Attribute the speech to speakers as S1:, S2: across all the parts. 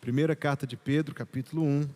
S1: Primeira carta de Pedro, capítulo 1.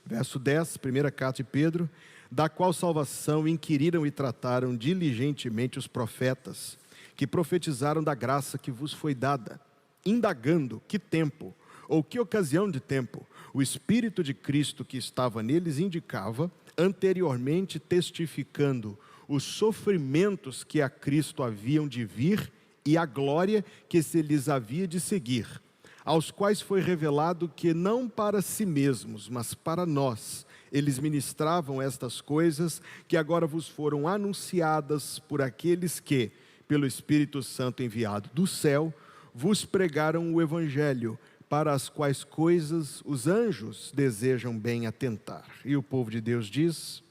S1: Verso 10, primeira carta de Pedro, da qual salvação inquiriram e trataram diligentemente os profetas, que profetizaram da graça que vos foi dada, indagando que tempo, ou que ocasião de tempo, o Espírito de Cristo que estava neles indicava, anteriormente testificando os sofrimentos que a Cristo haviam de vir e a glória que se lhes havia de seguir, aos quais foi revelado que não para si mesmos, mas para nós, eles ministravam estas coisas que agora vos foram anunciadas por aqueles que, pelo Espírito Santo enviado do céu, vos pregaram o Evangelho, para as quais coisas os anjos desejam bem atentar. E o povo de Deus diz?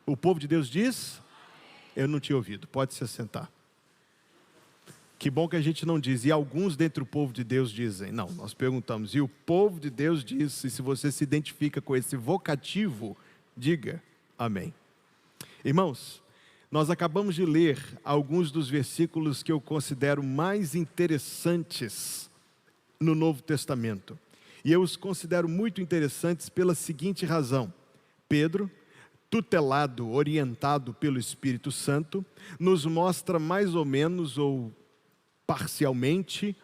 S1: O povo de Deus diz? Eu não tinha ouvido, pode se assentar. Que bom que a gente não diz, e alguns dentre o povo de Deus dizem. Não, nós perguntamos, e o povo de Deus diz, e se você se identifica com esse vocativo, diga amém. Irmãos, nós acabamos de ler alguns dos versículos que eu considero mais interessantes no Novo Testamento. E eu os considero muito interessantes pela seguinte razão. Pedro, tutelado, orientado pelo Espírito Santo, nos mostra mais ou menos, ou parcialmente,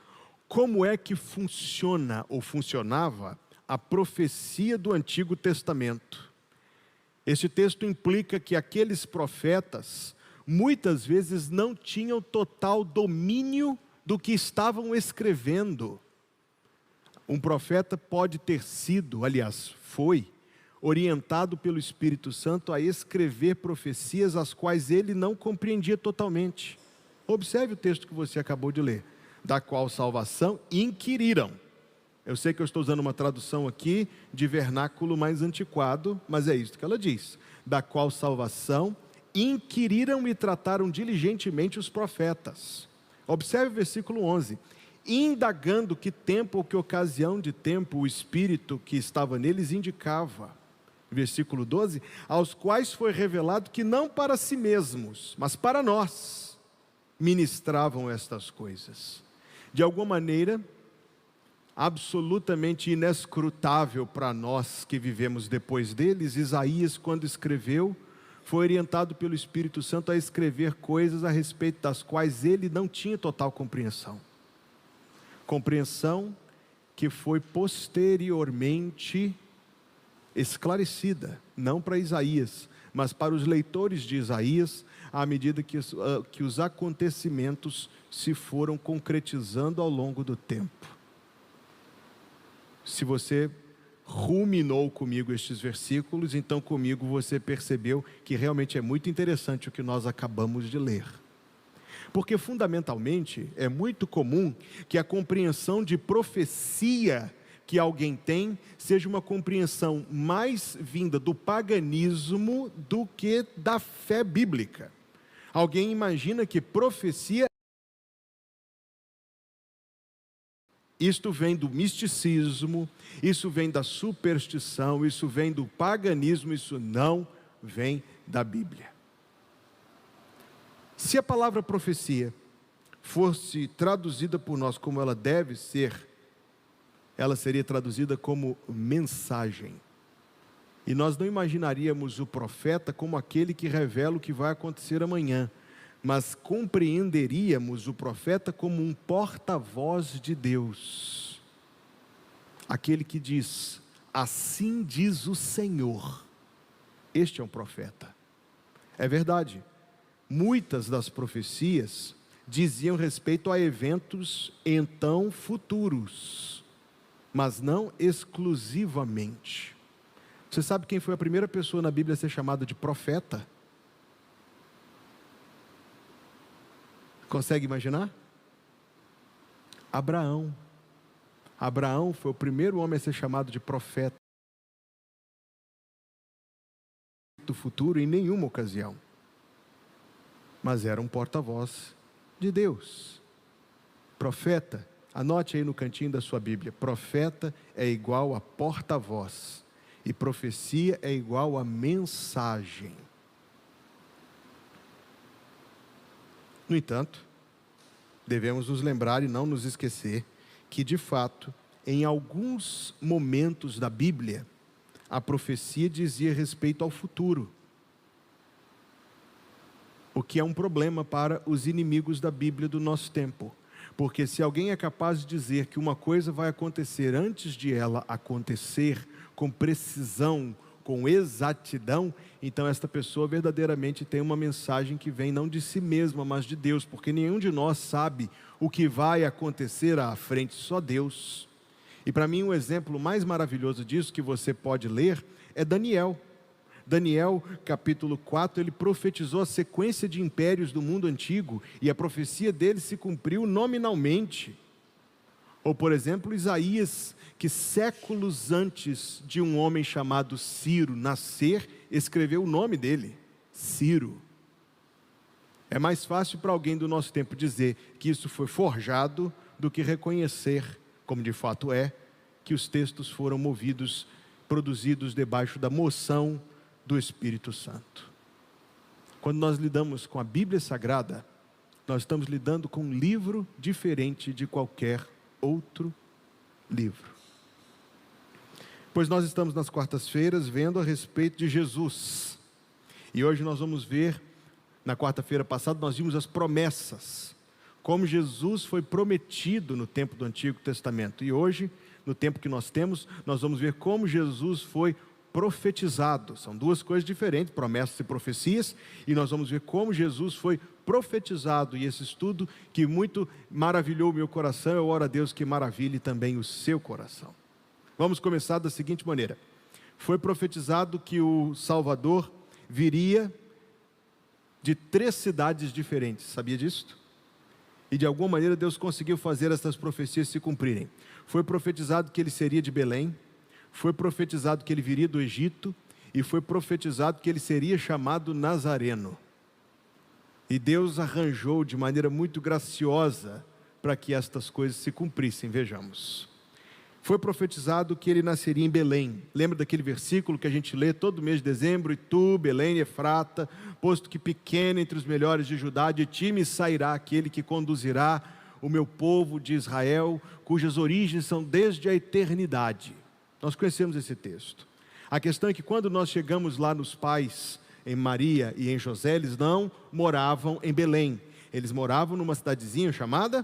S1: como é que funciona ou funcionava a profecia do Antigo Testamento. Este texto implica que aqueles profetas muitas vezes não tinham total domínio do que estavam escrevendo. Um profeta pode ter sido, aliás, foi orientado pelo Espírito Santo a escrever profecias as quais ele não compreendia totalmente. Observe o texto que você acabou de ler, da qual salvação inquiriram. Eu sei que eu estou usando uma tradução aqui de vernáculo mais antiquado, mas é isso que ela diz. Da qual salvação inquiriram e trataram diligentemente os profetas. Observe o versículo 11. Indagando que tempo ou que ocasião de tempo o Espírito que estava neles indicava. Versículo 12. Aos quais foi revelado que não para si mesmos, mas para nós ministravam estas coisas. De alguma maneira, absolutamente inescrutável para nós que vivemos depois deles, Isaías, quando escreveu, foi orientado pelo Espírito Santo a escrever coisas a respeito das quais ele não tinha total compreensão. Compreensão que foi posteriormente esclarecida, não para Isaías, mas para os leitores de Isaías, à medida que os acontecimentos se foram concretizando ao longo do tempo. Se você ruminou comigo estes versículos, então comigo você percebeu que realmente é muito interessante o que nós acabamos de ler. Porque fundamentalmente é muito comum que a compreensão de profecia que alguém tem seja uma compreensão mais vinda do paganismo do que da fé bíblica. Alguém imagina que profecia, isto vem do misticismo, isso vem da superstição, isso vem do paganismo, isso não vem da Bíblia. Se a palavra profecia fosse traduzida por nós como ela deve ser, ela seria traduzida como mensagem. E nós não imaginaríamos o profeta como aquele que revela o que vai acontecer amanhã, mas compreenderíamos o profeta como um porta-voz de Deus. Aquele que diz, assim diz o Senhor. Este é um profeta. É verdade, muitas das profecias diziam respeito a eventos então futuros, mas não exclusivamente. Você sabe quem foi a primeira pessoa na Bíblia a ser chamada de profeta? Consegue imaginar? Abraão. Abraão foi o primeiro homem a ser chamado de profeta do futuro em nenhuma ocasião. Mas era um porta-voz de Deus. Profeta, anote aí no cantinho da sua Bíblia, profeta é igual a porta-voz. E profecia é igual a mensagem. No entanto, devemos nos lembrar e não nos esquecer que, de fato, em alguns momentos da Bíblia, a profecia dizia respeito ao futuro, o que é um problema para os inimigos da Bíblia do nosso tempo. Porque se alguém é capaz de dizer que uma coisa vai acontecer antes de ela acontecer, com precisão, com exatidão, então esta pessoa verdadeiramente tem uma mensagem que vem não de si mesma, mas de Deus, porque nenhum de nós sabe o que vai acontecer à frente, só Deus. E para mim um exemplo mais maravilhoso disso que você pode ler é Daniel. Daniel, capítulo 4, ele profetizou a sequência de impérios do mundo antigo, e a profecia dele se cumpriu nominalmente. Ou, por exemplo, Isaías, que séculos antes de um homem chamado Ciro nascer, escreveu o nome dele, Ciro. É mais fácil para alguém do nosso tempo dizer que isso foi forjado do que reconhecer, como de fato é, que os textos foram produzidos debaixo da moção do Espírito Santo. Quando nós lidamos com a Bíblia Sagrada, nós estamos lidando com um livro diferente de qualquer outro livro. Pois nós estamos nas quartas-feiras vendo a respeito de Jesus. E hoje nós vamos ver, na quarta-feira passada nós vimos as promessas, como Jesus foi prometido no tempo do Antigo Testamento. E hoje, no tempo que nós temos, nós vamos ver como Jesus foi profetizado. São duas coisas diferentes, promessas e profecias, e nós vamos ver como Jesus foi profetizado. E esse estudo que muito maravilhou o meu coração, eu oro a Deus que maravilhe também o seu coração. Vamos começar da seguinte maneira: foi profetizado que o Salvador viria de 3 cidades diferentes, sabia disso? E de alguma maneira Deus conseguiu fazer essas profecias se cumprirem. Foi profetizado que ele seria de Belém, foi profetizado que ele viria do Egito, e foi profetizado que ele seria chamado Nazareno. E Deus arranjou de maneira muito graciosa para que estas coisas se cumprissem. Vejamos. Foi profetizado que ele nasceria em Belém. Lembra daquele versículo que a gente lê todo mês de dezembro? E tu, Belém, Efrata, posto que pequeno entre os melhores de Judá, de ti me sairá aquele que conduzirá o meu povo de Israel, cujas origens são desde a eternidade. Nós conhecemos esse texto. A questão é que quando nós chegamos lá nos pais, em Maria e em José, eles não moravam em Belém. Eles moravam numa cidadezinha chamada,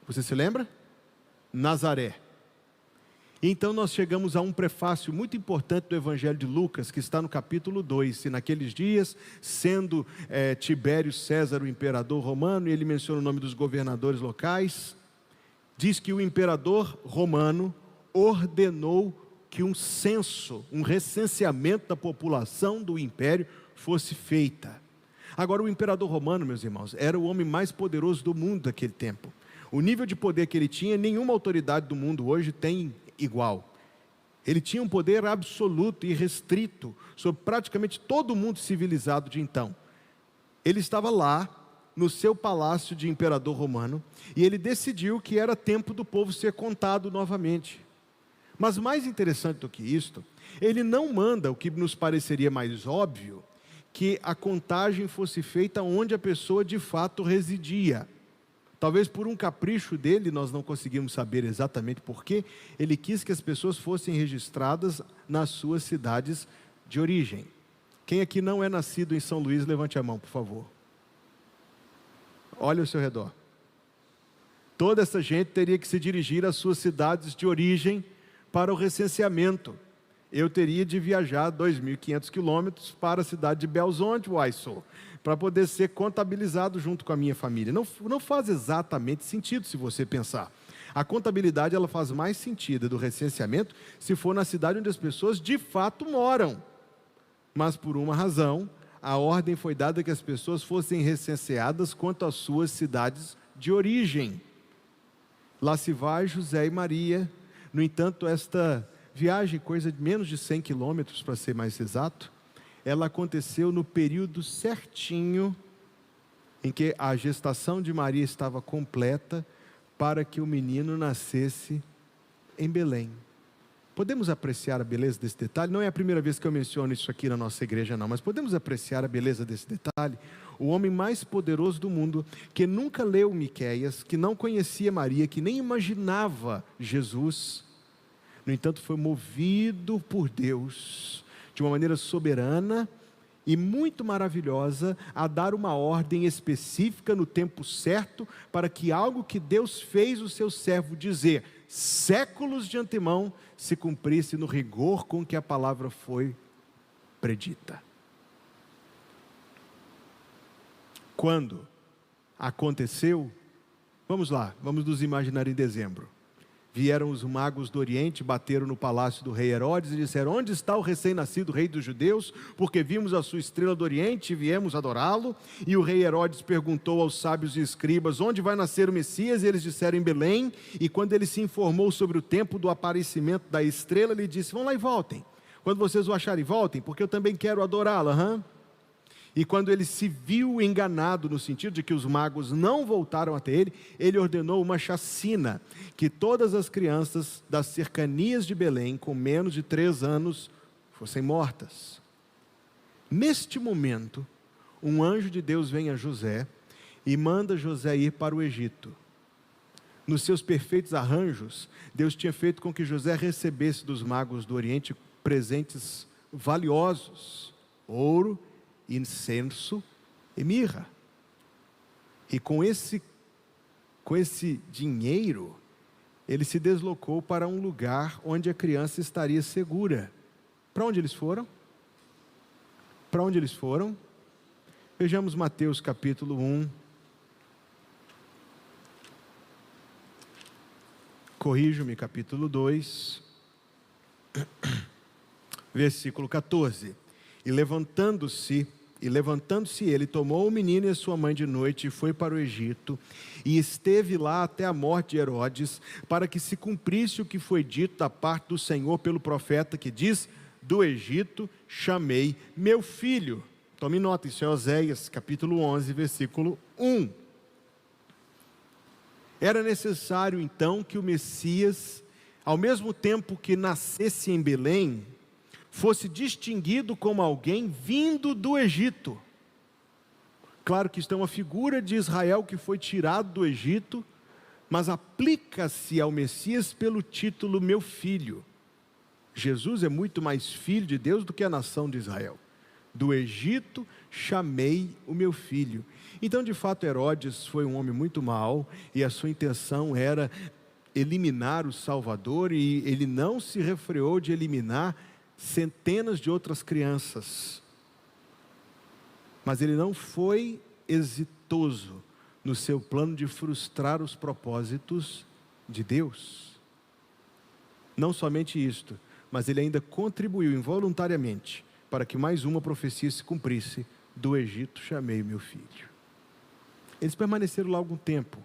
S1: você se lembra? Nazaré. Então nós chegamos a um prefácio muito importante do Evangelho de Lucas, que está no capítulo 2. E naqueles dias, sendo Tibério César o imperador romano, e ele menciona o nome dos governadores locais, diz que o imperador romano ordenou que um censo, um recenseamento da população do império fosse feita. Agora, o imperador romano, meus irmãos, era o homem mais poderoso do mundo daquele tempo. O nível de poder que ele tinha, nenhuma autoridade do mundo hoje tem igual. Ele tinha um poder absoluto e restrito sobre praticamente todo o mundo civilizado de então. Ele estava lá, no seu palácio de imperador romano, e ele decidiu que era tempo do povo ser contado novamente. Mas mais interessante do que isto, ele não manda o que nos pareceria mais óbvio, que a contagem fosse feita onde a pessoa de fato residia. Talvez por um capricho dele, nós não conseguimos saber exatamente porquê, ele quis que as pessoas fossem registradas nas suas cidades de origem. Quem aqui não é nascido em São Luís, levante a mão, por favor. Olha ao seu redor. Toda essa gente teria que se dirigir às suas cidades de origem para o recenseamento. Eu teria de viajar 2.500 quilômetros para a cidade de Belzonte, para poder ser contabilizado junto com a minha família. Não faz exatamente sentido se você pensar. A contabilidade ela faz mais sentido do recenseamento se for na cidade onde as pessoas de fato moram. Mas por uma razão, a ordem foi dada que as pessoas fossem recenseadas quanto às suas cidades de origem. Lá se vai José e Maria. No entanto, esta viagem, coisa de menos de 100 quilômetros, para ser mais exato, ela aconteceu no período certinho em que a gestação de Maria estava completa para que o menino nascesse em Belém. Podemos apreciar a beleza desse detalhe? Não é a primeira vez que eu menciono isso aqui na nossa igreja não, mas podemos apreciar a beleza desse detalhe? o homem mais poderoso do mundo, que nunca leu Miqueias, que não conhecia Maria, que nem imaginava Jesus, no entanto foi movido por Deus, de uma maneira soberana e muito maravilhosa, a dar uma ordem específica no tempo certo, para que algo que Deus fez o seu servo dizer séculos de antemão, se cumprisse no rigor com que a palavra foi predita. Quando aconteceu, vamos lá, vamos nos imaginar em dezembro. Vieram os magos do Oriente, bateram no palácio do rei Herodes e disseram: onde está o recém-nascido rei dos judeus? Porque vimos a sua estrela do Oriente e viemos adorá-lo. E o rei Herodes perguntou aos sábios e escribas: onde vai nascer o Messias? E eles disseram: em Belém. E quando ele se informou sobre o tempo do aparecimento da estrela, ele disse: vão lá e voltem. Quando vocês o acharem, voltem, porque eu também quero adorá-la. E quando ele se viu enganado, no sentido de que os magos não voltaram até ele, ele ordenou uma chacina, que todas as crianças das cercanias de Belém, com menos de 3 anos, fossem mortas. Neste momento, um anjo de Deus vem a José e manda José ir para o Egito. Nos seus perfeitos arranjos, Deus tinha feito com que José recebesse dos magos do Oriente presentes valiosos, ouro, incenso e mirra. E com esse dinheiro, ele se deslocou para um lugar onde a criança estaria segura. Para onde eles foram? Para onde eles foram? Vejamos Mateus capítulo 1. Corrijo-me, capítulo 2, versículo 14. E levantando-se ele, tomou o menino e a sua mãe de noite e foi para o Egito, e esteve lá até a morte de Herodes, para que se cumprisse o que foi dito da parte do Senhor pelo profeta, que diz: do Egito chamei meu filho. Tome nota, isso é Oséias, capítulo 11, versículo 1. Era necessário então que o Messias, ao mesmo tempo que nascesse em Belém, fosse distinguido como alguém vindo do Egito. Claro que isto é uma figura de Israel que foi tirado do Egito, mas aplica-se ao Messias pelo título meu filho. Jesus é muito mais filho de Deus do que a nação de Israel. Do Egito chamei o meu filho. Então, de fato, Herodes foi um homem muito mau, e a sua intenção era eliminar o Salvador, e ele não se refreou de eliminar centenas de outras crianças. Mas ele não foi exitoso no seu plano de frustrar os propósitos de Deus. Não somente isto, mas ele ainda contribuiu involuntariamente para que mais uma profecia se cumprisse: do Egito chamei meu filho. Eles permaneceram lá algum tempo,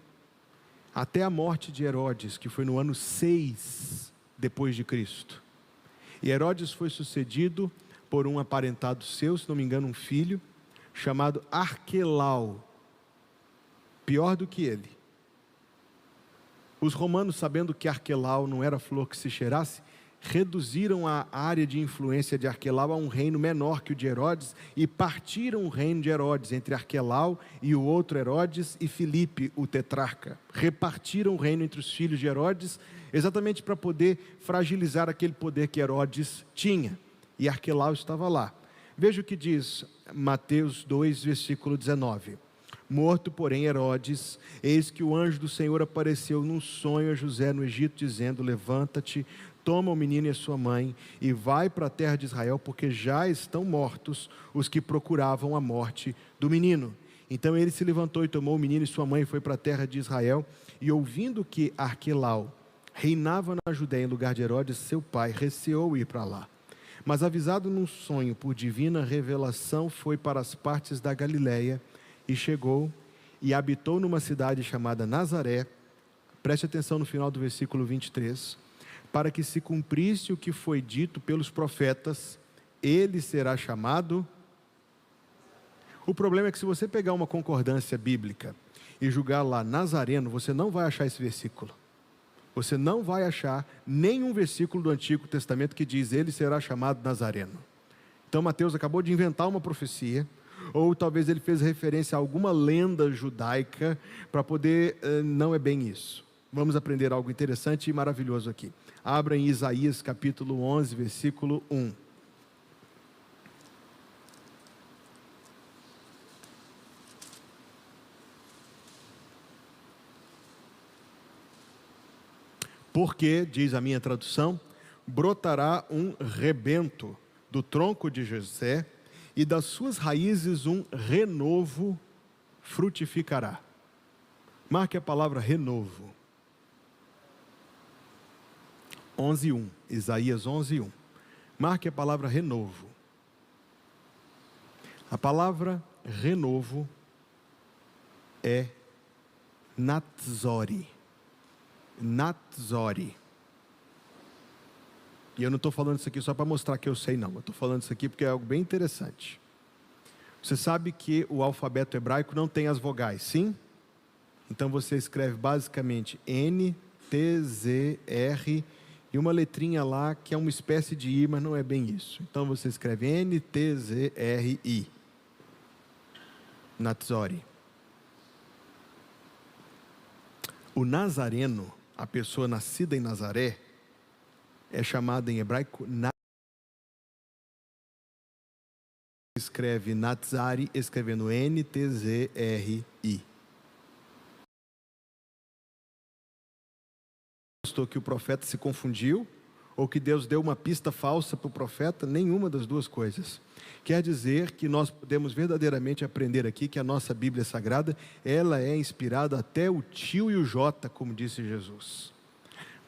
S1: até a morte de Herodes, que foi no ano 6 depois de Cristo. E Herodes foi sucedido por um aparentado seu, se não me engano, um filho, chamado Arquelau. Pior do que ele. Os romanos, sabendo que Arquelau não era flor que se cheirasse, reduziram a área de influência de Arquelau a um reino menor que o de Herodes, e partiram o reino de Herodes entre Arquelau e o outro Herodes e Filipe, o tetrarca. Repartiram o reino entre os filhos de Herodes, exatamente para poder fragilizar aquele poder que Herodes tinha. E Arquelau estava lá. Veja o que diz Mateus 2, versículo 19. Morto, porém, Herodes, eis que o anjo do Senhor apareceu num sonho a José no Egito, dizendo: levanta-te, toma o menino e a sua mãe, e vai para a terra de Israel, porque já estão mortos os que procuravam a morte do menino. Então ele se levantou e tomou o menino e sua mãe e foi para a terra de Israel. E ouvindo que Arquelau reinava na Judéia em lugar de Herodes, seu pai, receou ir para lá. Mas avisado num sonho por divina revelação, foi para as partes da Galileia, e chegou e habitou numa cidade chamada Nazaré. Preste atenção no final do versículo 23. Para que se cumprisse o que foi dito pelos profetas: ele será chamado. O problema é que se você pegar uma concordância bíblica e julgar lá Nazareno, você não vai achar esse versículo. Você não vai achar nenhum versículo do Antigo Testamento que diz: ele será chamado Nazareno. Então Mateus acabou de inventar uma profecia. ou talvez ele fez referência a alguma lenda judaica para poder, não é bem isso. Vamos aprender algo interessante e maravilhoso aqui. Abra em Isaías capítulo 11, versículo 1. Porque, diz a minha tradução, brotará um rebento do tronco de Jessé, e das suas raízes um renovo frutificará. Marque a palavra renovo. 11:1, Isaías 11:1. Marque a palavra renovo. A palavra renovo é natzori. Natzori. E eu não estou falando isso aqui só para mostrar que eu sei, não. Eu estou falando isso aqui porque é algo bem interessante. Você sabe que o alfabeto hebraico não tem as vogais, sim? Então você escreve basicamente N, T, Z, R e uma letrinha lá que é uma espécie de I, mas não é bem isso. Então você escreve N, T, Z, R, I. Natzori. O nazareno, a pessoa nascida em Nazaré, é chamada em hebraico escreve Natzari, escrevendo N-T-Z-R-I. Que o profeta se confundiu, ou que Deus deu uma pista falsa para o profeta, nenhuma das duas coisas. Quer dizer que nós podemos verdadeiramente aprender aqui que a nossa Bíblia Sagrada, ela é inspirada até o tio e o Jota, como disse Jesus.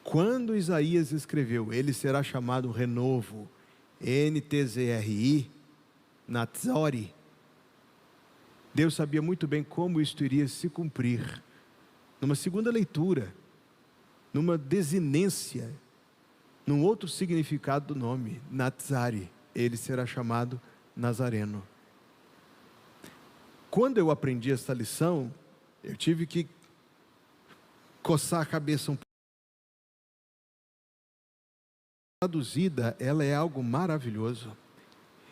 S1: Quando Isaías escreveu, ele será chamado renovo, N-T-Z-R-I, Natzori, Deus sabia muito bem como isto iria se cumprir. Numa segunda leitura, numa desinência, num outro significado do nome, Natzari, ele será chamado Nazareno. Quando eu aprendi essa lição, eu tive que coçar a cabeça um pouco. Traduzida, ela é algo maravilhoso.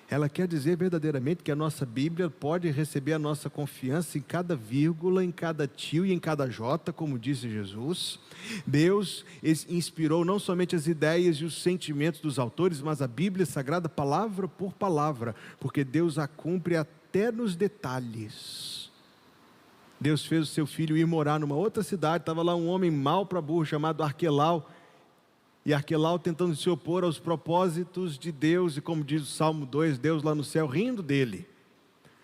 S1: Ela quer dizer verdadeiramente que a nossa Bíblia pode receber a nossa confiança em cada vírgula, em cada tio e em cada jota, como disse Jesus. Deus inspirou não somente as ideias e os sentimentos dos autores, mas a Bíblia Sagrada palavra por palavra, porque Deus a cumpre até nos detalhes. Deus fez o seu filho ir morar numa outra cidade, estava lá um homem mau para burro chamado Arquelau, e Arquelau tentando se opor aos propósitos de Deus, e como diz o Salmo 2, Deus lá no céu rindo dele,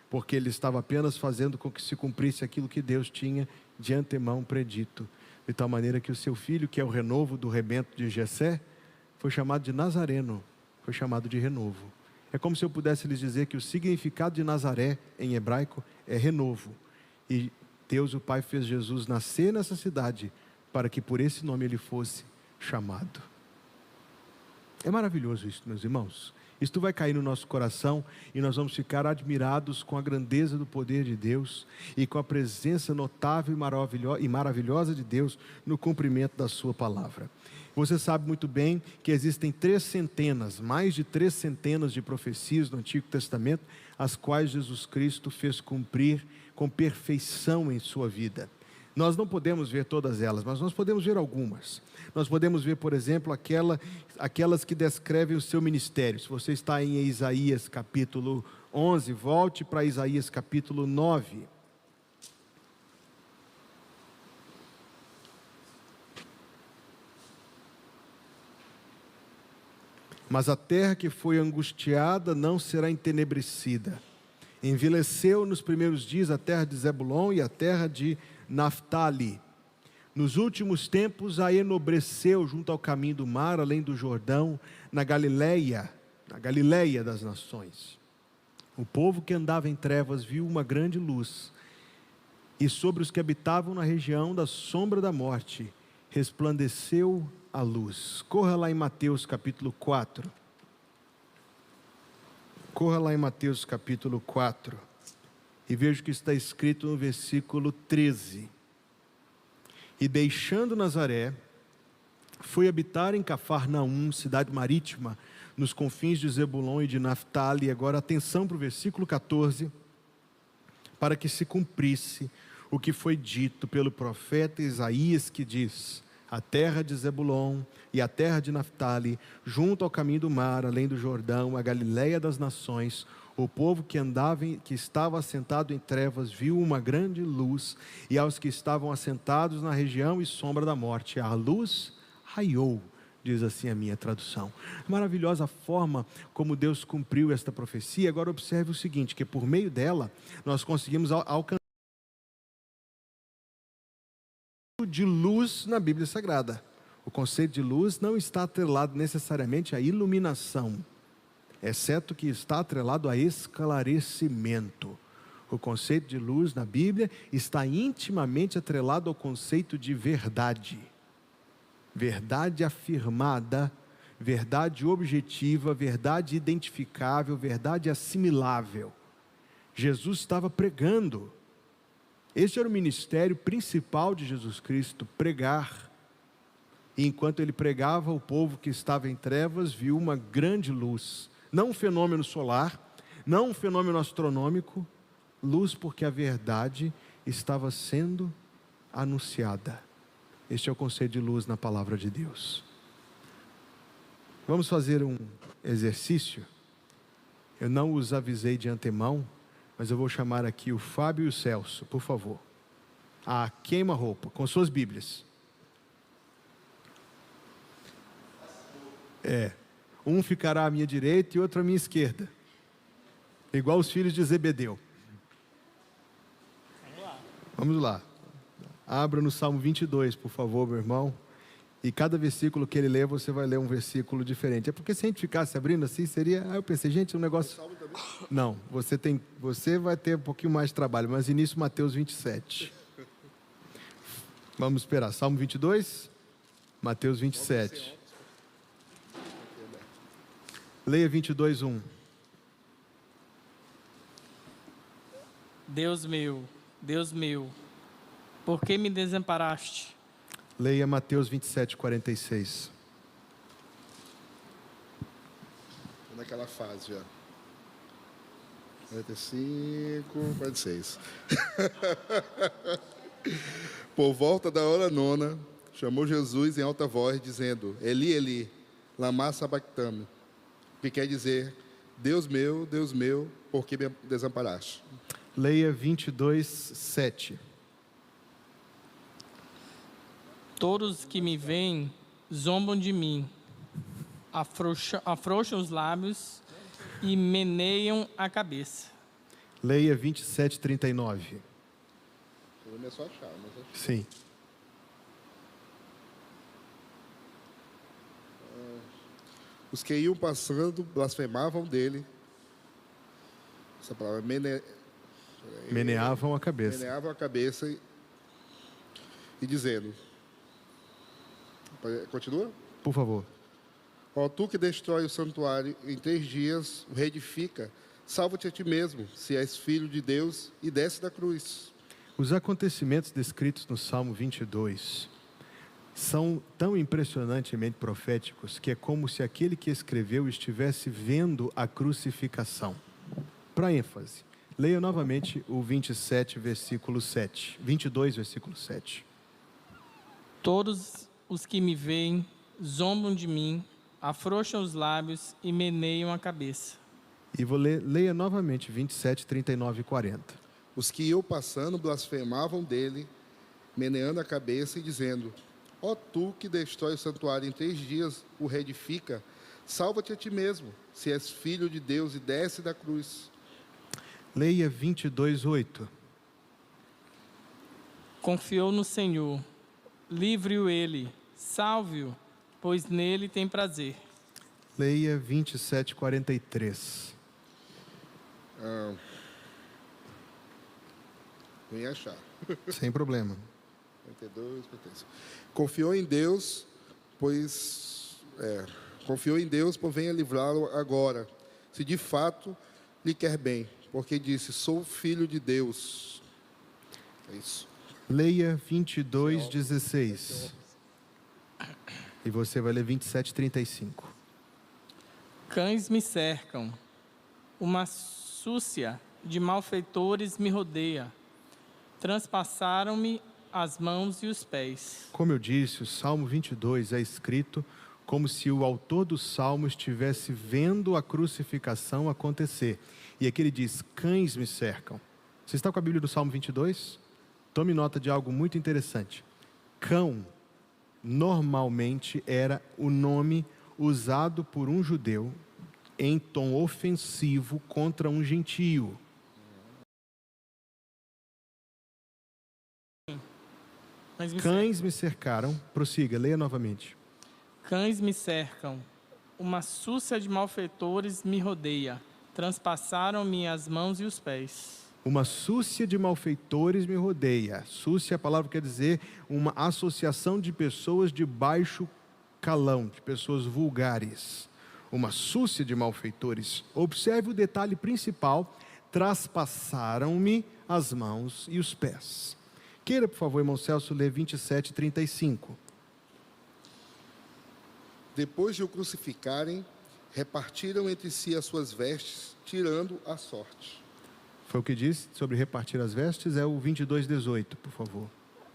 S1: porque ele estava apenas fazendo com que se cumprisse aquilo que Deus tinha de antemão predito, de tal maneira que o seu filho, que é o renovo do rebento de Jessé, foi chamado de Nazareno, foi chamado de renovo. É como se eu pudesse lhes dizer que o significado de Nazaré em hebraico é renovo, e Deus o Pai fez Jesus nascer nessa cidade, para que por esse nome ele fosse chamado. É maravilhoso isso, meus irmãos. Isto vai cair no nosso coração e nós vamos ficar admirados com a grandeza do poder de Deus e com a presença notável e maravilhosa de Deus no cumprimento da sua palavra. Você sabe muito bem que existem mais de 300 de profecias no Antigo Testamento, as quais Jesus Cristo fez cumprir com perfeição em sua vida. Nós não podemos ver todas elas, mas nós podemos ver algumas. Nós podemos ver, por exemplo, aquelas que descrevem o seu ministério. Se você está em Isaías capítulo 11, volte para Isaías capítulo 9. Mas a terra que foi angustiada não será entenebrecida. Envelheceu nos primeiros dias a terra de Zebulon e a terra de Naftali. Nos últimos tempos a enobreceu junto ao caminho do mar, além do Jordão, na Galileia das nações. O povo que andava em trevas viu uma grande luz, e sobre os que habitavam na região da sombra da morte, resplandeceu a luz. Corra lá em Mateus capítulo 4. Corra lá em Mateus capítulo 4 e veja o que está escrito no versículo 13. E deixando Nazaré, foi habitar em Cafarnaum, cidade marítima, nos confins de Zebulon e de Naftali. Agora atenção para o versículo 14. para que se cumprisse o que foi dito pelo profeta Isaías, que diz: a terra de Zebulon e a terra de Naftali, junto ao caminho do mar, além do Jordão, a Galileia das nações, o povo que estava assentado em trevas viu uma grande luz, e aos que estavam assentados na região e sombra da morte, a luz raiou, diz assim a minha tradução. Maravilhosa forma como Deus cumpriu esta profecia. Agora observe o seguinte, que por meio dela nós conseguimos alcançar de luz na Bíblia Sagrada. O conceito de luz não está atrelado necessariamente à iluminação, exceto que está atrelado a esclarecimento. O conceito de luz na Bíblia está intimamente atrelado ao conceito de verdade. Verdade afirmada, verdade objetiva, verdade identificável, verdade assimilável. Jesus estava pregando. Este era o ministério principal de Jesus Cristo, pregar. E enquanto ele pregava, o povo que estava em trevas viu uma grande luz. Não um fenômeno solar, não um fenômeno astronômico, luz porque a verdade estava sendo anunciada. Este é o conceito de luz na palavra de Deus. Vamos fazer um exercício. Eu não os avisei de antemão, mas eu vou chamar aqui o Fábio e o Celso, por favor. A queima-roupa, com suas Bíblias. Um ficará à minha direita e outro à minha esquerda. Igual os filhos de Zebedeu. Vamos lá. Abra no Salmo 22, por favor, meu irmão. E cada versículo que ele lê, você vai ler um versículo diferente. É porque se a gente ficasse abrindo assim, seria... eu pensei, gente, um negócio... Não, você vai ter um pouquinho mais de trabalho, mas início Mateus 27. Vamos esperar. Salmo 22, Mateus 27. Leia 22, 1.
S2: Deus meu, por que me desamparaste?
S1: Leia Mateus 27, 46.
S3: Naquela fase já. 45, 46. Por volta da hora nona, chamou Jesus em alta voz, dizendo: Eli, Eli, lama sabactame, que quer dizer: Deus meu, por que me desamparaste?
S1: Leia 22, 7.
S2: Todos que me veem zombam de mim, afrouxam os lábios e meneiam a cabeça.
S1: Leia 27, 39.
S3: É só achar, mas
S1: Sim.
S3: os que iam passando blasfemavam dele. Essa palavra
S1: Meneavam a cabeça.
S3: meneavam a cabeça e dizendo: continua?
S1: Por favor.
S3: Ó, tu que destrói o santuário em 3 dias, o reedifica, salva-te a ti mesmo, se és filho de Deus, e desce da cruz.
S1: Os acontecimentos descritos no Salmo 22 são tão impressionantemente proféticos que é como se aquele que escreveu estivesse vendo a crucificação. Para ênfase, leia novamente o 27, versículo 7. 22, versículo 7.
S2: Todos os que me veem zombam de mim, afrouxam os lábios e meneiam a cabeça.
S1: E leia novamente 27, 39 e 40.
S3: Os que iam passando blasfemavam dele, meneando a cabeça e dizendo: ó, tu que destrói o santuário em 3 dias, o reedifica, salva-te a ti mesmo, se és filho de Deus, e desce da cruz.
S1: Leia 22, 8.
S2: Confiou no Senhor, livre-o ele, salve-o, pois nele tem prazer.
S1: Leia 27, 43.
S3: Vem achar.
S1: Sem problema.
S3: 42, 43. Confiou em Deus, pois venha livrá-lo agora, se de fato lhe quer bem, porque disse: sou filho de Deus. É isso.
S1: Leia 22, 16. E você vai ler 27, 35.
S2: Cães me cercam, uma súcia de malfeitores me rodeia. Transpassaram-me as mãos e os pés.
S1: Como eu disse, o Salmo 22 é escrito como se o autor do Salmo estivesse vendo a crucificação acontecer. E aqui ele diz, cães me cercam. Você está com a Bíblia do Salmo 22? Tome nota de algo muito interessante. Cão, normalmente, era o nome usado por um judeu em tom ofensivo contra um gentio. Cães me cercaram. Prossiga, leia novamente.
S2: Cães me cercam. Uma súcia de malfeitores me rodeia. Transpassaram-me as mãos e os pés.
S1: Uma súcia de malfeitores me rodeia. Súcia, a palavra quer dizer uma associação de pessoas de baixo calão, de pessoas vulgares. Uma súcia de malfeitores. Observe o detalhe principal. Traspassaram-me as mãos e os pés. Queira, por favor, irmão Celso, ler 27:35.
S3: Depois de o crucificarem, repartiram entre si as suas vestes, tirando a sorte.
S1: Foi o que disse sobre repartir as vestes? É o 22:18, por favor.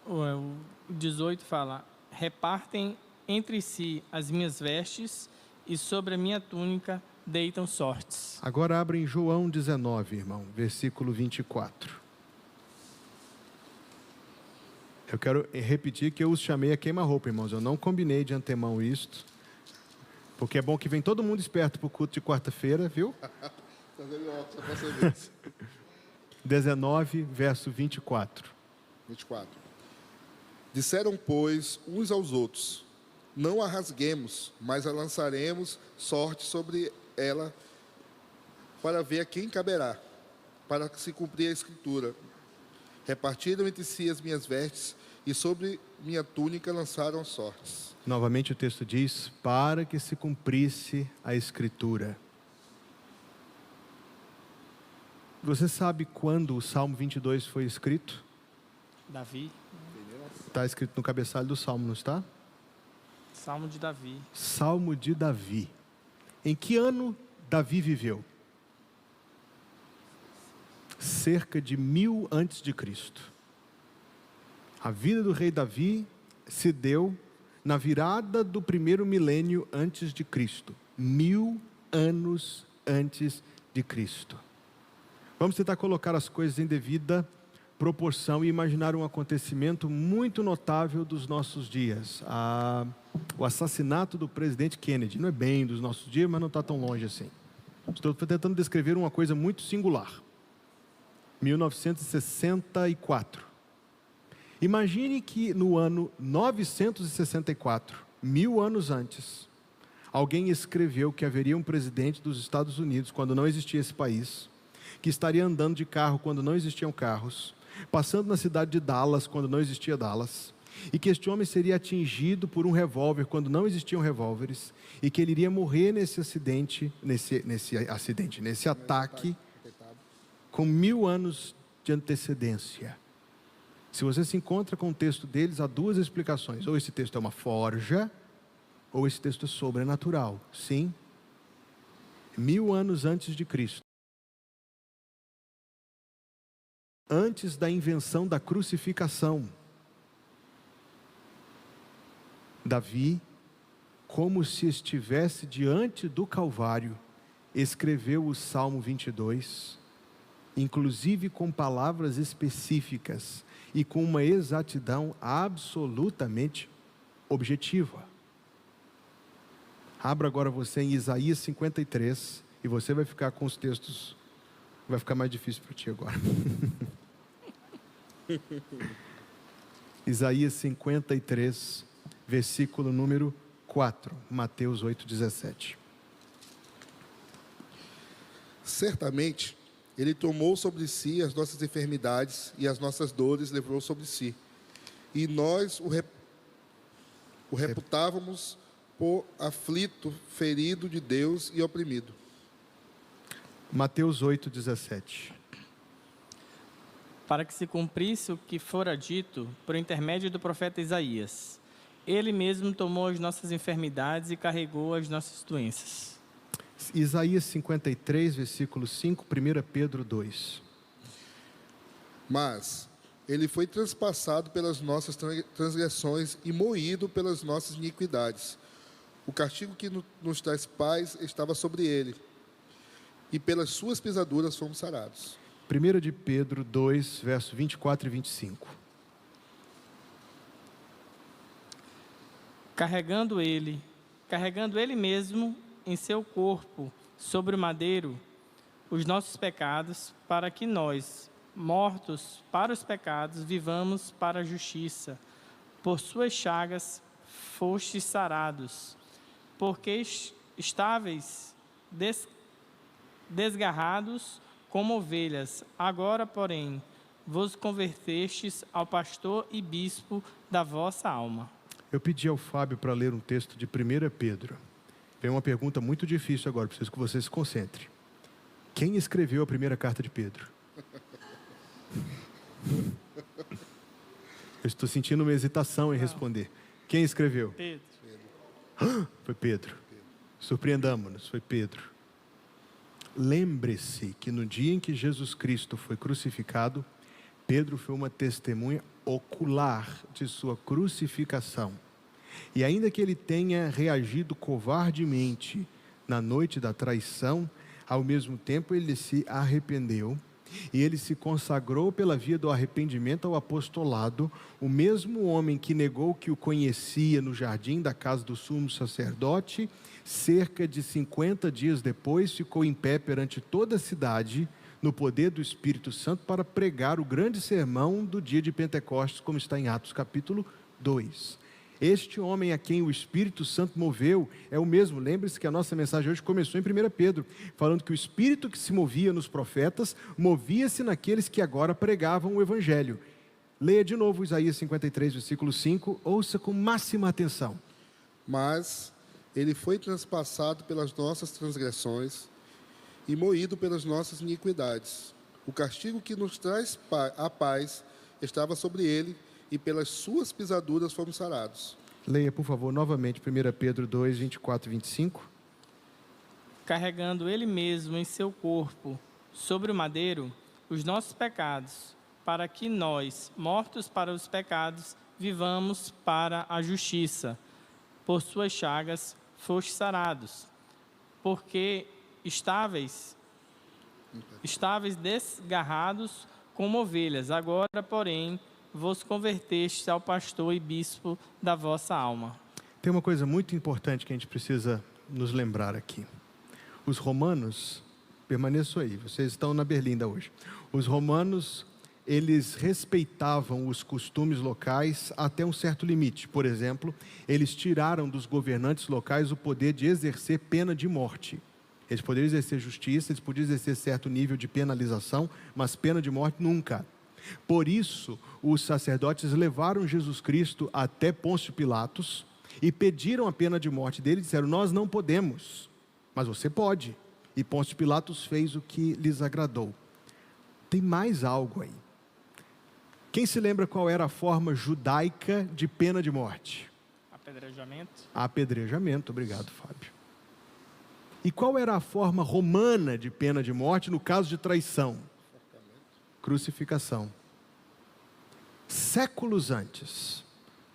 S2: O 18 fala, repartem entre si as minhas vestes e sobre a minha túnica deitam sortes.
S1: Agora abra em João 19, irmão, versículo 24. Eu quero repetir que eu os chamei a queima-roupa, irmãos. Eu não combinei de antemão isto. Porque é bom que vem todo mundo esperto para o culto de quarta-feira, viu? 19, verso 24.
S3: 24. Disseram, pois, uns aos outros, não a rasguemos, mas a lançaremos sorte sobre ela, para ver a quem caberá, para que se cumprir a escritura. Repartiram entre si as minhas vestes, e sobre minha túnica lançaram sortes.
S1: Novamente o texto diz, para que se cumprisse a escritura. Você sabe quando o Salmo 22 foi escrito?
S2: Davi.
S1: Está escrito no cabeçalho do Salmo, não está?
S2: Salmo de Davi.
S1: Salmo de Davi. Em que ano Davi viveu? Cerca de 1000 antes de Cristo. A vida do rei Davi se deu na virada do primeiro milênio antes de Cristo. 1000 anos antes de Cristo. Vamos tentar colocar as coisas em devida proporção e imaginar um acontecimento muito notável dos nossos dias. O assassinato do presidente Kennedy. Não é bem dos nossos dias, mas não está tão longe assim. Estou tentando descrever uma coisa muito singular. 1964. Imagine que no ano 964, 1000 anos antes, alguém escreveu que haveria um presidente dos Estados Unidos, quando não existia esse país, que estaria andando de carro quando não existiam carros, passando na cidade de Dallas quando não existia Dallas, e que este homem seria atingido por um revólver quando não existiam revólveres, e que ele iria morrer nesse ataque, com 1000 anos de antecedência. Se você se encontra com o texto deles, há duas explicações. Ou esse texto é uma forja, ou esse texto é sobrenatural. Sim. 1000 anos antes de Cristo. Antes da invenção da crucificação. Davi, como se estivesse diante do Calvário, escreveu o Salmo 22, inclusive com palavras específicas, e com uma exatidão absolutamente objetiva. Abra agora você em Isaías 53, e você vai ficar com os textos, vai ficar mais difícil para ti agora. Isaías 53, versículo número 4, Mateus 8:17.
S3: Certamente, Ele tomou sobre si as nossas enfermidades e as nossas dores levou sobre si. E nós o reputávamos por aflito, ferido de Deus e oprimido.
S1: Mateus 8:17.
S2: Para que se cumprisse o que fora dito por intermédio do profeta Isaías. Ele mesmo tomou as nossas enfermidades e carregou as nossas doenças.
S1: Isaías 53, versículo 5, 1 Pedro 2.
S3: Mas ele foi transpassado pelas nossas transgressões e moído pelas nossas iniquidades. O castigo que nos traz paz estava sobre ele, e pelas suas pisaduras fomos sarados.
S1: 1 de Pedro 2, verso 24 e 25.
S2: Carregando ele mesmo em seu corpo sobre o madeiro os nossos pecados, para que nós, mortos para os pecados, vivamos para a justiça. Por suas chagas fostes sarados, porque estáveis desgarrados como ovelhas. Agora, porém, vos convertestes ao pastor e bispo da vossa alma.
S1: Eu pedi ao Fábio para ler um texto de 1 Pedro. Vem uma pergunta muito difícil agora, preciso que você se concentre. Quem escreveu a primeira carta de Pedro? Eu estou sentindo uma hesitação em responder. Quem escreveu?
S2: Pedro.
S1: Foi Pedro. Surpreendamos-nos, foi Pedro. Lembre-se que no dia em que Jesus Cristo foi crucificado, Pedro foi uma testemunha ocular de sua crucificação. E ainda que ele tenha reagido covardemente na noite da traição, ao mesmo tempo ele se arrependeu e ele se consagrou pela via do arrependimento ao apostolado. O mesmo homem que negou que o conhecia no jardim da casa do sumo sacerdote, cerca de 50 dias depois ficou em pé perante toda a cidade, no poder do Espírito Santo, para pregar o grande sermão do dia de Pentecostes, como está em Atos capítulo 2. Este homem a quem o Espírito Santo moveu é o mesmo. Lembre-se que a nossa mensagem hoje começou em 1 Pedro, falando que o Espírito que se movia nos profetas, movia-se naqueles que agora pregavam o Evangelho. Leia de novo Isaías 53, versículo 5, ouça com máxima atenção.
S3: Mas ele foi transpassado pelas nossas transgressões e moído pelas nossas iniquidades. O castigo que nos traz a paz estava sobre ele, e pelas suas pisaduras fomos sarados.
S1: Leia, por favor, novamente 1 Pedro 2, 24 e 25.
S2: Carregando ele mesmo em seu corpo sobre o madeiro os nossos pecados, para que nós, mortos para os pecados, vivamos para a justiça. Por suas chagas fostes sarados, porque estáveis desgarrados como ovelhas. Agora, porém, vos convertestes ao pastor e bispo da vossa alma.
S1: Tem uma coisa muito importante que a gente precisa nos lembrar aqui. Os romanos, permaneçam aí, vocês estão na Berlinda hoje. Os romanos, eles respeitavam os costumes locais até um certo limite. Por exemplo, eles tiraram dos governantes locais o poder de exercer pena de morte. Eles poderiam exercer justiça, eles podiam exercer certo nível de penalização, mas pena de morte nunca. Por isso, os sacerdotes levaram Jesus Cristo até Pôncio Pilatos e pediram a pena de morte dele e disseram: nós não podemos, mas você pode. E Pôncio Pilatos fez o que lhes agradou. Tem mais algo aí. Quem se lembra qual era a forma judaica de pena de morte?
S2: Apedrejamento.
S1: Apedrejamento, obrigado, Fábio. E qual era a forma romana de pena de morte no caso de traição? Crucificação. Séculos antes,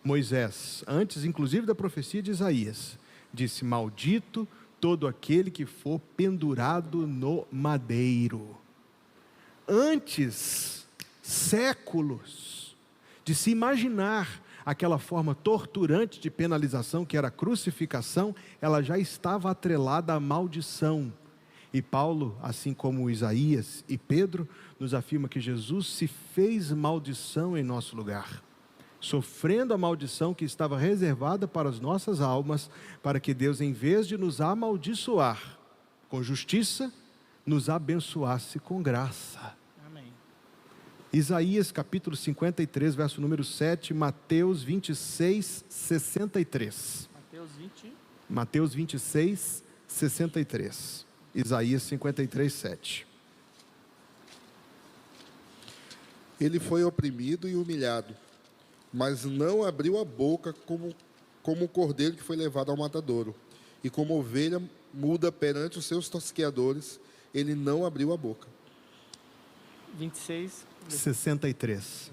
S1: Moisés, antes inclusive da profecia de Isaías, disse: maldito todo aquele que for pendurado no madeiro. Antes, séculos, de se imaginar aquela forma torturante de penalização que era a crucificação, ela já estava atrelada à maldição. E Paulo, assim como Isaías e Pedro, nos afirma que Jesus se fez maldição em nosso lugar, sofrendo a maldição que estava reservada para as nossas almas, para que Deus, em vez de nos amaldiçoar com justiça, nos abençoasse com graça.
S2: Amém.
S1: Isaías capítulo 53, verso número 7, Mateus 26, 63. Mateus 26, 63. Isaías 53, 7.
S3: Ele foi oprimido e humilhado, mas não abriu a boca como o cordeiro que foi levado ao matadouro, e como ovelha muda perante os seus tosqueadores, ele não abriu a boca.
S2: 26.
S1: 63.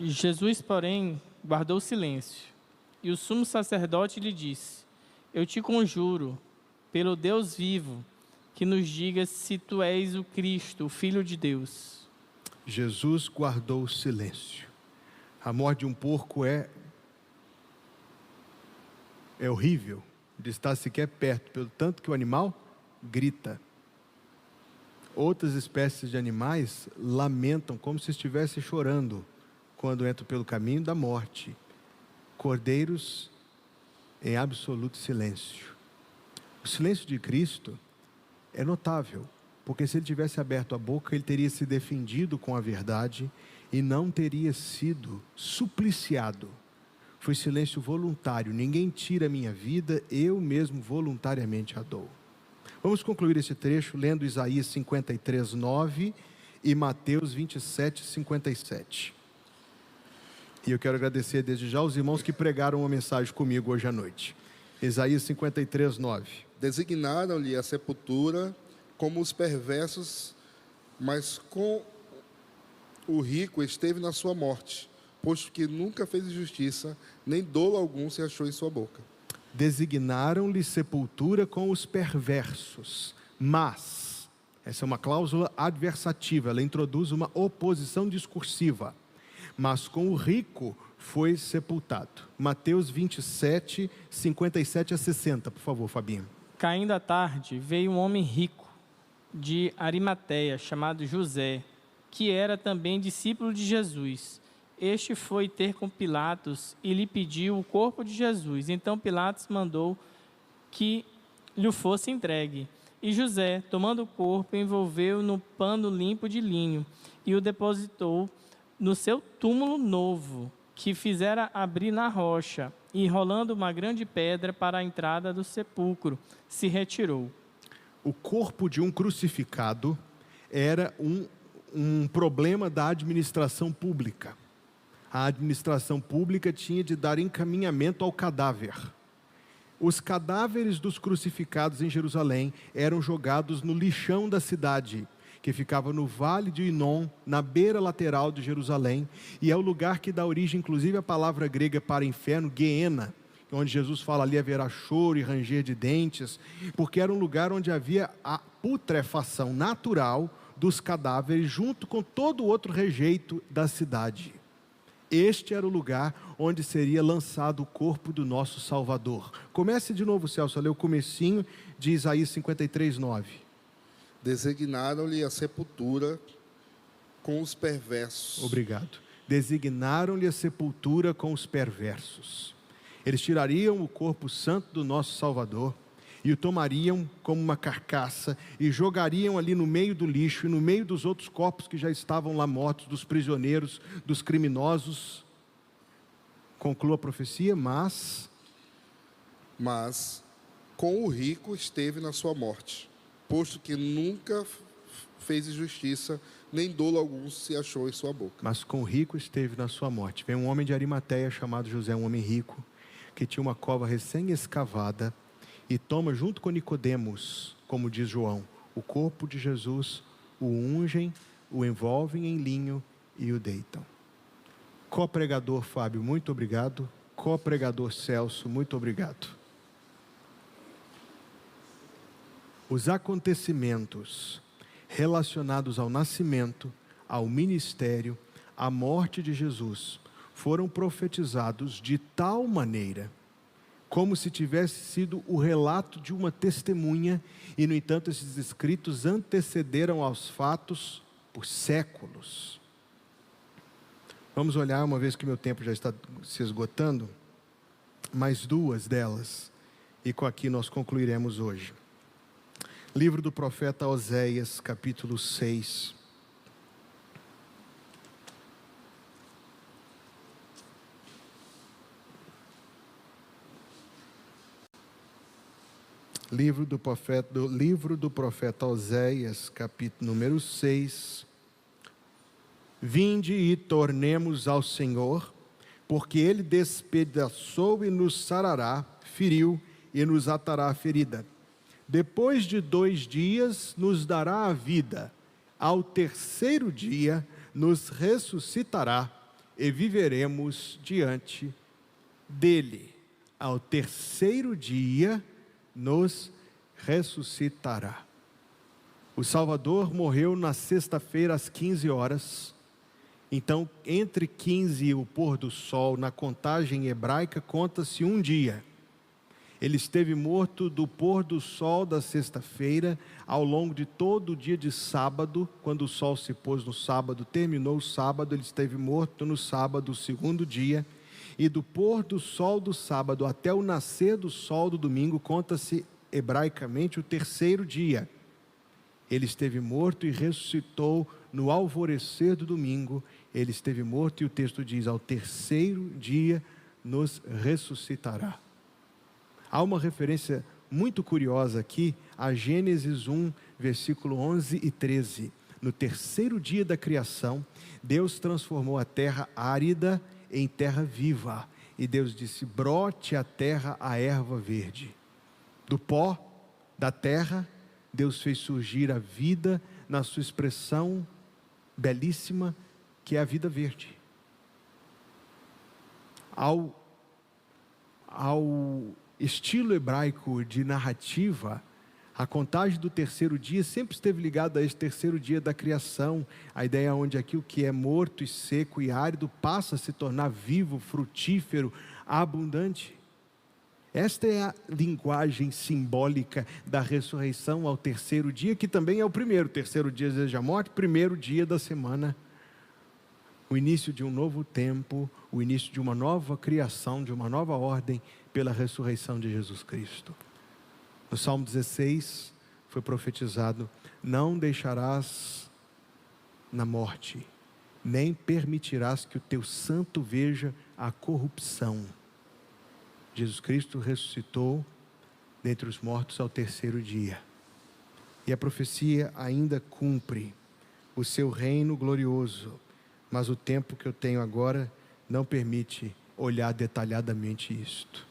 S2: Jesus, porém, guardou silêncio. E o sumo sacerdote lhe disse: Eu te conjuro, pelo Deus vivo, que nos digas se tu és o Cristo, o Filho de Deus.
S1: Jesus guardou silêncio. A morte de um porco é horrível de estar sequer perto, pelo tanto que o animal grita. Outras espécies de animais lamentam como se estivessem chorando quando entram pelo caminho da morte. Cordeiros em absoluto silêncio. O silêncio de Cristo é notável, porque se ele tivesse aberto a boca, ele teria se defendido com a verdade e não teria sido supliciado. Foi silêncio voluntário. Ninguém tira a minha vida, eu mesmo voluntariamente a dou. Vamos concluir esse trecho lendo Isaías 53, 9 e Mateus 27, 57. E eu quero agradecer desde já os irmãos que pregaram uma mensagem comigo hoje à noite. Isaías 53, 9.
S3: Designaram-lhe a sepultura como os perversos, mas com o rico esteve na sua morte, posto que nunca fez injustiça, nem dolo algum se achou em sua boca.
S1: Designaram-lhe sepultura com os perversos, mas, essa é uma cláusula adversativa, ela introduz uma oposição discursiva, mas com o rico foi sepultado. Mateus 27, 57 a 60, por favor, Fabinho.
S2: Caindo a tarde, veio um homem rico, de Arimateia, chamado José, que era também discípulo de Jesus. Este foi ter com Pilatos e lhe pediu o corpo de Jesus. Então Pilatos mandou que lhe fosse entregue. E José, tomando o corpo, envolveu no pano limpo de linho e o depositou no seu túmulo novo, que fizera abrir na rocha, e rolando uma grande pedra para a entrada do sepulcro, se retirou.
S1: O corpo de um crucificado era um problema da administração pública. A administração pública tinha de dar encaminhamento ao cadáver. Os cadáveres dos crucificados em Jerusalém eram jogados no lixão da cidade, que ficava no vale de Inom, na beira lateral de Jerusalém, e é o lugar que dá origem, inclusive, à palavra grega para inferno, Geena, onde Jesus fala ali haverá choro e ranger de dentes, porque era um lugar onde havia a putrefação natural dos cadáveres, junto com todo o outro rejeito da cidade. Este era o lugar onde seria lançado o corpo do nosso Salvador. Comece de novo, Celso, a ler o comecinho de Isaías 53, 9.
S3: Designaram-lhe a sepultura com os perversos.
S1: Obrigado. Designaram-lhe a sepultura com os perversos. Eles tirariam o corpo santo do nosso Salvador e o tomariam como uma carcaça e jogariam ali no meio do lixo e no meio dos outros corpos que já estavam lá mortos, dos prisioneiros, dos criminosos. Conclua a profecia, mas
S3: com o rico esteve na sua morte, posto que nunca fez injustiça, nem dolo algum se achou em sua boca.
S1: Mas com o rico esteve na sua morte. Vem um homem de Arimateia chamado José, um homem rico, que tinha uma cova recém-escavada, e toma junto com Nicodemos, como diz João, o corpo de Jesus, o ungem, o envolvem em linho e o deitam. Co-pregador Fábio, muito obrigado. Co-pregador Celso, muito obrigado. Os acontecimentos relacionados ao nascimento, ao ministério, à morte de Jesus, foram profetizados de tal maneira, como se tivesse sido o relato de uma testemunha, e no entanto esses escritos antecederam aos fatos por séculos. Vamos olhar, uma vez que meu tempo já está se esgotando, mais duas delas, e com aqui nós concluiremos hoje. Livro do profeta Oséias, capítulo 6. Livro do profeta Oséias, capítulo número 6. Vinde e tornemos ao Senhor, porque ele despedaçou e nos sarará, feriu e nos atará a ferida. Depois de 2 dias nos dará a vida, ao terceiro dia nos ressuscitará e viveremos diante dele. Ao terceiro dia nos ressuscitará. O Salvador morreu na sexta-feira às 15 horas. Então, entre 15 e o pôr do sol, na contagem hebraica, conta-se um dia. Ele esteve morto do pôr do sol da sexta-feira, ao longo de todo o dia de sábado. Quando o sol se pôs no sábado, terminou o sábado, ele esteve morto no sábado, o segundo dia. E do pôr do sol do sábado até o nascer do sol do domingo, conta-se hebraicamente o terceiro dia. Ele esteve morto e ressuscitou no alvorecer do domingo. Ele esteve morto e o texto diz, ao terceiro dia nos ressuscitará. Há uma referência muito curiosa aqui a Gênesis 1, versículo 11 e 13. No terceiro dia da criação, Deus transformou a terra árida em terra viva. E Deus disse, brote a terra a erva verde. Do pó da terra, Deus fez surgir a vida na sua expressão belíssima, que é a vida verde. Ao estilo hebraico de narrativa, a contagem do terceiro dia sempre esteve ligada a esse terceiro dia da criação, a ideia onde aquilo que é morto e seco e árido passa a se tornar vivo, frutífero, abundante. Esta é a linguagem simbólica da ressurreição ao terceiro dia, que também é o terceiro dia desde a morte, primeiro dia da semana. O início de um novo tempo, o início de uma nova criação, de uma nova ordem, pela ressurreição de Jesus Cristo. No Salmo 16, foi profetizado, não deixarás na morte, nem permitirás que o teu santo veja a corrupção. Jesus Cristo ressuscitou dentre os mortos ao terceiro dia. E a profecia ainda cumpre o seu reino glorioso. Mas o tempo que eu tenho agora não permite olhar detalhadamente isto.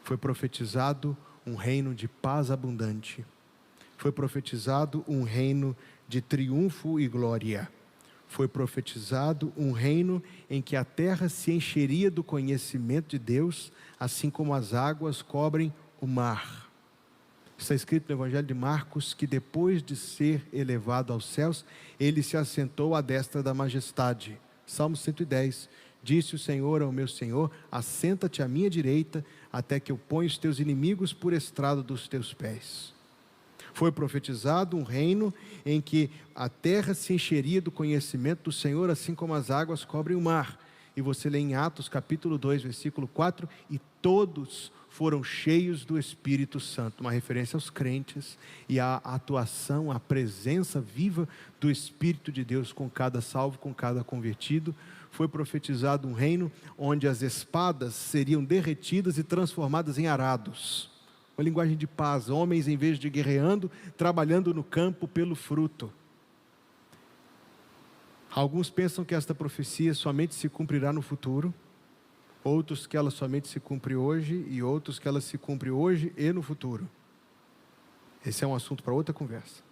S1: Foi profetizado um reino de paz abundante. Foi profetizado um reino de triunfo e glória. Foi profetizado um reino em que a terra se encheria do conhecimento de Deus, assim como as águas cobrem o mar. Está escrito no Evangelho de Marcos que depois de ser elevado aos céus, ele se assentou à destra da majestade. Salmo 110, disse o Senhor ao meu Senhor, assenta-te à minha direita, até que eu ponha os teus inimigos por estrado dos teus pés. Foi profetizado um reino em que a terra se encheria do conhecimento do Senhor, assim como as águas cobrem o mar. E você lê em Atos capítulo 2, versículo 4, e todos foram cheios do Espírito Santo, uma referência aos crentes e à atuação, à presença viva do Espírito de Deus com cada salvo, com cada convertido. Foi profetizado um reino onde as espadas seriam derretidas e transformadas em arados. Uma linguagem de paz, homens em vez de guerreando, trabalhando no campo pelo fruto. Alguns pensam que esta profecia somente se cumprirá no futuro, outros que ela somente se cumpre hoje e outros que ela se cumpre hoje e no futuro. Esse é um assunto para outra conversa.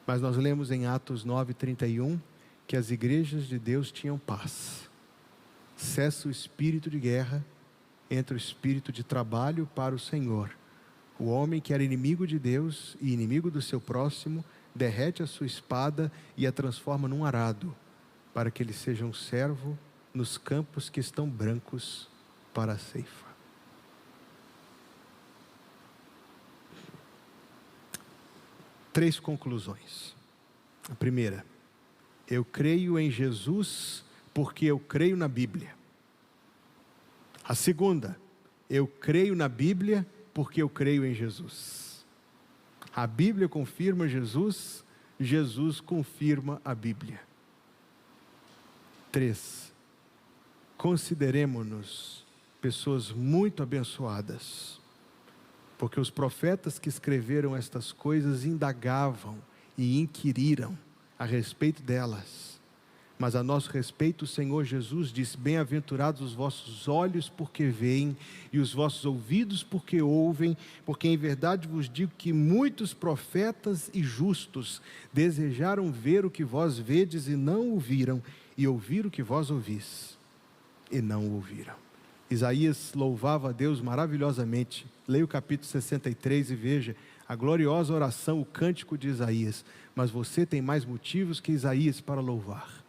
S1: Mas nós lemos em Atos 9:31 que as igrejas de Deus tinham paz. Cessa o espírito de guerra, entra o espírito de trabalho para o Senhor. O homem que era inimigo de Deus e inimigo do seu próximo, derrete a sua espada e a transforma num arado, para que ele seja um servo nos campos que estão brancos para a ceifa. Três conclusões. A primeira, eu creio em Jesus porque eu creio na Bíblia. A segunda, eu creio na Bíblia porque eu creio em Jesus. A Bíblia confirma Jesus, Jesus confirma a Bíblia. 3. Consideremo-nos pessoas muito abençoadas, porque os profetas que escreveram estas coisas indagavam e inquiriram a respeito delas, Mas a nosso respeito, o Senhor Jesus disse: bem-aventurados os vossos olhos porque veem, e os vossos ouvidos porque ouvem, porque em verdade vos digo que muitos profetas e justos desejaram ver o que vós vedes e não ouviram, e ouvir o que vós ouvis e não ouviram. Isaías louvava a Deus maravilhosamente. Leia o capítulo 63 e veja a gloriosa oração, o cântico de Isaías. Mas você tem mais motivos que Isaías para louvar.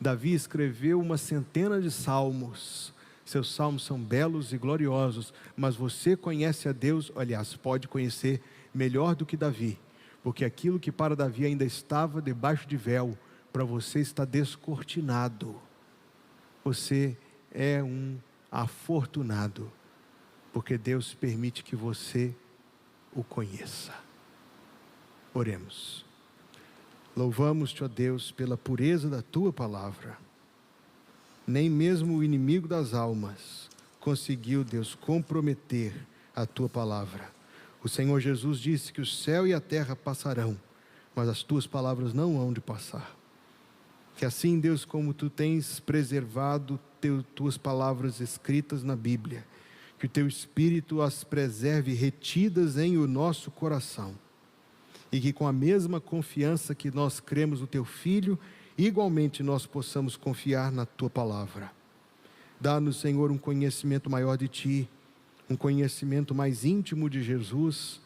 S1: Davi escreveu uma centena de salmos. Seus salmos são belos e gloriosos, mas você conhece a Deus, aliás, pode conhecer melhor do que Davi, porque aquilo que para Davi ainda estava debaixo de véu, para você está descortinado. Você é um afortunado, porque Deus permite que você o conheça. Oremos. Louvamos-te, ó Deus, pela pureza da tua palavra. Nem mesmo o inimigo das almas conseguiu, Deus, comprometer a tua palavra. O Senhor Jesus disse que o céu e a terra passarão, mas as tuas palavras não hão de passar. Que assim, Deus, como tu tens preservado tuas palavras escritas na Bíblia, que o teu Espírito as preserve retidas em o nosso coração, e que com a mesma confiança que nós cremos no teu Filho, igualmente nós possamos confiar na tua palavra. Dá-nos, Senhor, um conhecimento maior de ti, um conhecimento mais íntimo de Jesus,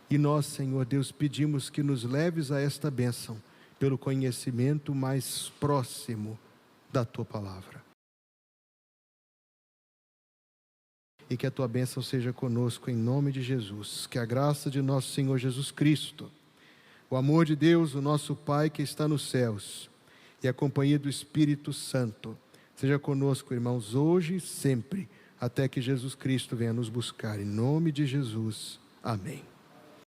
S1: e nós, Senhor Deus, pedimos que nos leves a esta bênção, pelo conhecimento mais próximo da tua palavra. E que a tua bênção seja conosco em nome de Jesus. Que a graça de nosso Senhor Jesus Cristo, o amor de Deus, o nosso Pai que está nos céus, e a companhia do Espírito Santo, seja conosco, irmãos, hoje e sempre, até que Jesus Cristo venha nos buscar. Em nome de Jesus. Amém.